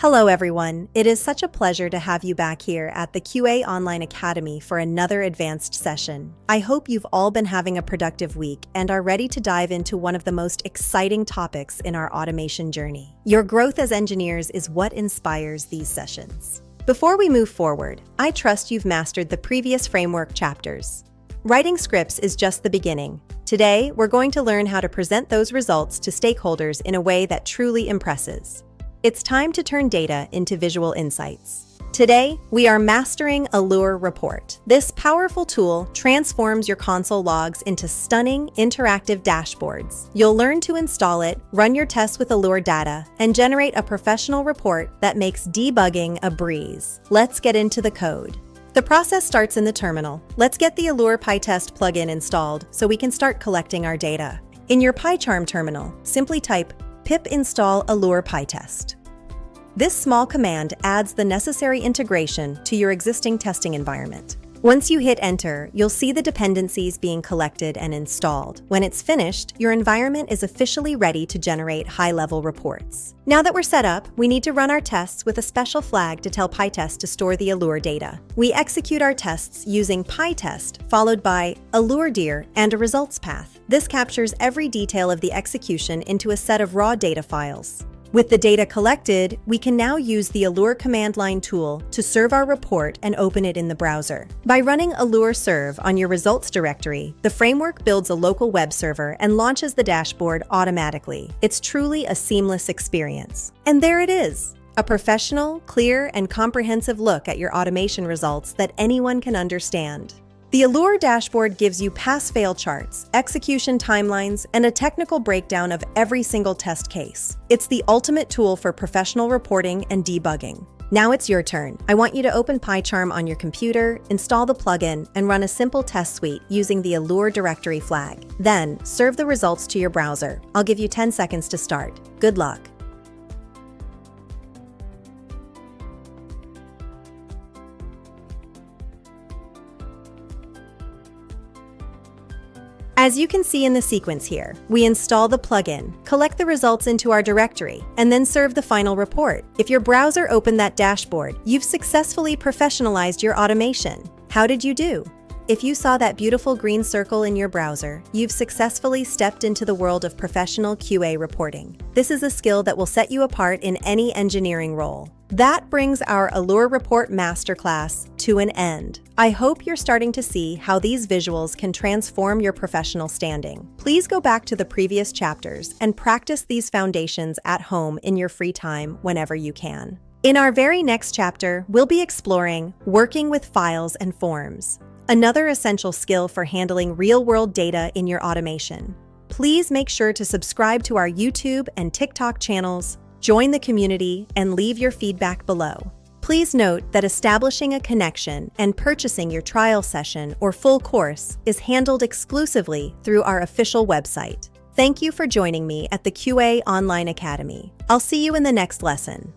Hello everyone, it is such a pleasure to have you back here at the QA Online Academy for another advanced session. I hope you've all been having a productive week and are ready to dive into one of the most exciting topics in our automation journey. Your growth as engineers is what inspires these sessions. Before we move forward, I trust you've mastered the previous framework chapters. Writing scripts is just the beginning. Today, we're going to learn how to present those results to stakeholders in a way that truly impresses. It's time to turn data into visual insights. Today, we are mastering Allure Report. This powerful tool transforms your console logs into stunning, interactive dashboards. You'll learn to install it, run your tests with Allure data, and generate a professional report that makes debugging a breeze. Let's get into the code. The process starts in the terminal. Let's get the Allure PyTest plugin installed so we can start collecting our data. In your PyCharm terminal, simply type pip install Allure PyTest. This small command adds the necessary integration to your existing testing environment. Once you hit enter, you'll see the dependencies being collected and installed. When it's finished, your environment is officially ready to generate high-level reports. Now that we're set up, we need to run our tests with a special flag to tell PyTest to store the Allure data. We execute our tests using PyTest, followed by Allure dir and a results path. This captures every detail of the execution into a set of raw data files. With the data collected, we can now use the Allure command line tool to serve our report and open it in the browser. By running Allure serve on your results directory, the framework builds a local web server and launches the dashboard automatically. It's truly a seamless experience. And there it is, a professional, clear, and comprehensive look at your automation results that anyone can understand. The Allure dashboard gives you pass-fail charts, execution timelines, and a technical breakdown of every single test case. It's the ultimate tool for professional reporting and debugging. Now it's your turn. I want you to open PyCharm on your computer, install the plugin, and run a simple test suite using the Allure directory flag. Then, serve the results to your browser. I'll give you 10 seconds to start. Good luck. As you can see in the sequence here, we install the plugin, collect the results into our directory, and then serve the final report. If your browser opened that dashboard, you've successfully professionalized your automation. How did you do? If you saw that beautiful green circle in your browser, you've successfully stepped into the world of professional QA reporting. This is a skill that will set you apart in any engineering role. That brings our Allure Report Masterclass to an end. I hope you're starting to see how these visuals can transform your professional standing. Please go back to the previous chapters and practice these foundations at home in your free time whenever you can. In our very next chapter, we'll be exploring working with files and forms, another essential skill for handling real-world data in your automation. Please make sure to subscribe to our YouTube and TikTok channels, join the community, and leave your feedback below. Please note that establishing a connection and purchasing your trial session or full course is handled exclusively through our official website. Thank you for joining me at the QA Online Academy. I'll see you in the next lesson.